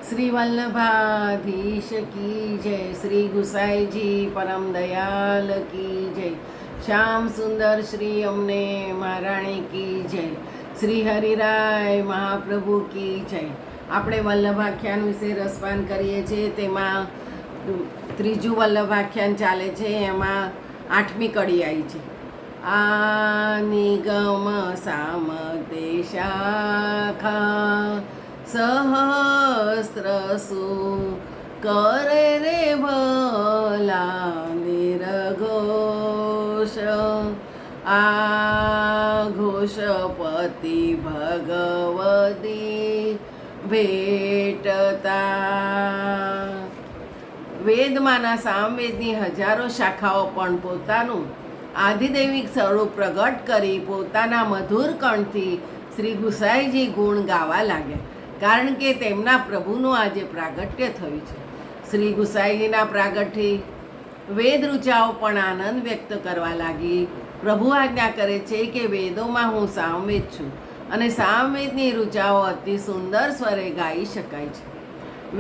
श्री वल्लभाधीश की जय, श्री गुसाई जी परम दयाल की जय, श्याम सुंदर श्री अमने महाराणी की जय, श्री हरिराय महाप्रभु की जय। આપણે વલ્લભાખ્યાન વિશે રસપાન કરીએ છીએ, તેમાં ત્રીજું વલ્લભાખ્યાન ચાલે છે, એમાં 8મી કડી આવી છે। આ નિગમ સામ તે શાખા સહસ્રસુ કરે રે ભલા નિરઘોષ આ ઘોષપતિ ભગવતી ભેટતા। વેદમાંના સામવેદની હજારો શાખાઓ પણ પોતાનું આધિદૈવિક સ્વરૂપ પ્રગટ કરી પોતાના મધુર કંઠથી શ્રી ગુસાઈજી ગુણ ગાવા લાગ્યા, કારણ કે તેમના પ્રભુનું આજે પ્રાગટ્ય થયું છે। શ્રી ગુસાઈજીના પ્રાગટ્યથી વેદ ઋચાઓ પણ આનંદ વ્યક્ત કરવા લાગી। પ્રભુ આજ્ઞા કરે છે કે વેદોમાં હું સામવેદ છું અને સામવેદની ઋચાઓ અતિ સુંદર સ્વરે ગાઈ શકાય છે।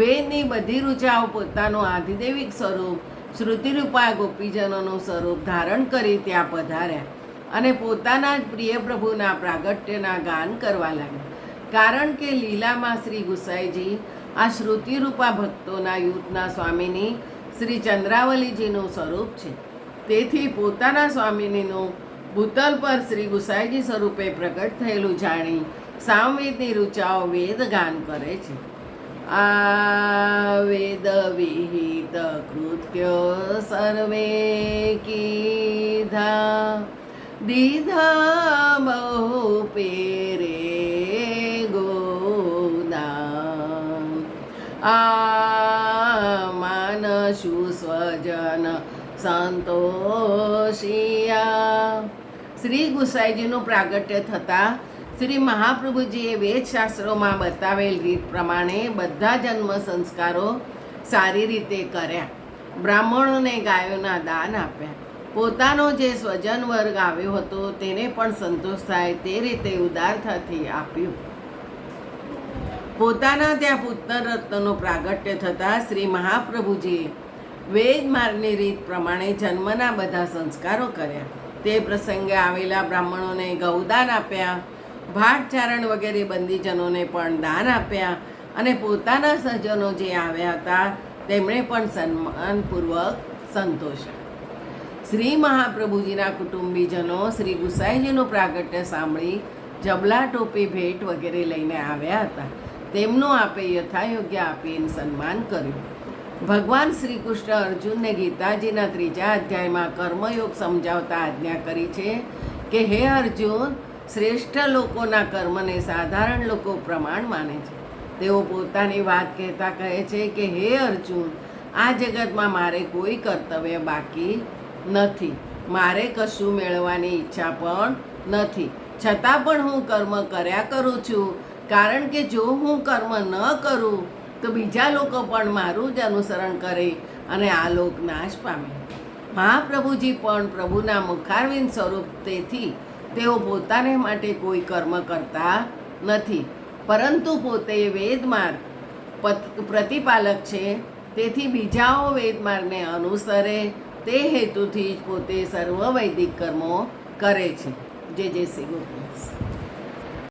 વેદની બધી ઋચાઓ પોતાનું આધિદૈવિક સ્વરૂપ શ્રુતિરૂપા ગોપીજનોનું સ્વરૂપ ધારણ કરી ત્યાં પધાર્યા અને પોતાના જ પ્રિય પ્રભુના પ્રાગટ્યના ગાન કરવા લાગ્યા, કારણ કે લીલામાં શ્રી ગુસાઈજી આ શ્રુતિરૂપા ભક્તોના યુથના સ્વામીની શ્રી ચંદ્રાવલીજીનું સ્વરૂપ છે। તેથી પોતાના સ્વામિનીનું ભૂતલ પર શ્રી ગુસાઈજી સ્વરૂપે પ્રગટ થયેલું જાણી સામવેદની ઋચાઓ વેદ ગાન કરે છે। આ વેદ વિહિત કૃત્ય સર્વે કીધા દીધા બહુ પેરે ગોદાન। આ માનસુ સ્વજન સંતોષિયા। શ્રી ગુસાઈજીનું પ્રાગટ્ય થતાં શ્રી મહાપ્રભુજીએ વેદશાસ્ત્રોમાં બતાવેલ રીત પ્રમાણે બધા જન્મ સંસ્કારો સારી રીતે કર્યા, બ્રાહ્મણોને ગાયોના દાન આપ્યા, પોતાનો જે સ્વજન વર્ગ આવ્યો હતો તેને પણ સંતોષ થાય તે રીતે ઉદારતાથી આપ્યું। પોતાના ત્યાં પુત્ર રત્નનું પ્રાગટ્ય થતાં શ્રી મહાપ્રભુજીએ વેદ માર્ગની રીત પ્રમાણે જન્મના બધા સંસ્કારો કર્યા। તે પ્રસંગે આવેલા બ્રાહ્મણોને ગૌદાન આપ્યા, ભાટચારણ વગેરે બંદીજનોને પણ દાન આપ્યા અને પોતાના સજ્જનો જે આવ્યા હતા તેમણે પણ સન્માનપૂર્વક સંતોષ્યા। શ્રી મહાપ્રભુજીના કુટુંબીજનો શ્રી ગુસાઈજીનું પ્રાગટ્ય સાંભળી જબલા ટોપી ભેટ વગેરે લઈને આવ્યા હતા, તેમનું આપે યથાયોગ્ય આપીને સન્માન કર્યું। ભગવાન શ્રી કૃષ્ણ અર્જુનને ગીતાજીના 3જા અધ્યાયમાં કર્મયોગ સમજાવતા આજ્ઞા કરી છે કે હે અર્જુન, શ્રેષ્ઠ લોકોના કર્મને સાધારણ લોકો પ્રમાણ માને છે। તેઓ પોતાની વાત કહેતા કહે છે કે હે અર્જુન, આ જગતમાં મારે કોઈ કર્તવ્ય બાકી નથી, મારે કશું મેળવવાની ઈચ્છા પણ નથી, છતાં પણ હું કર્મ કર્યા કરું છું, કારણ કે જો હું કર્મ ન કરું તો બીજા લોકો પણ મારું જ અનુસરણ કરે અને આ લોક નાશ પામે। મહાપ્રભુજી પણ પ્રભુના મુખારવિંદ સ્વરૂપ, તેથી તેઓ પોતાને માટે કોઈ કર્મ કરતા નથી, પરંતુ પોતે વેદમાર્ગ પ્રતિપાલક છે, તેથી બીજાઓ વેદમાર્ગને અનુસરે તે હેતુથી જ પોતે સર્વ વૈદિક કર્મો કરે છે। જય જય શ્રી ગોપીનાથ।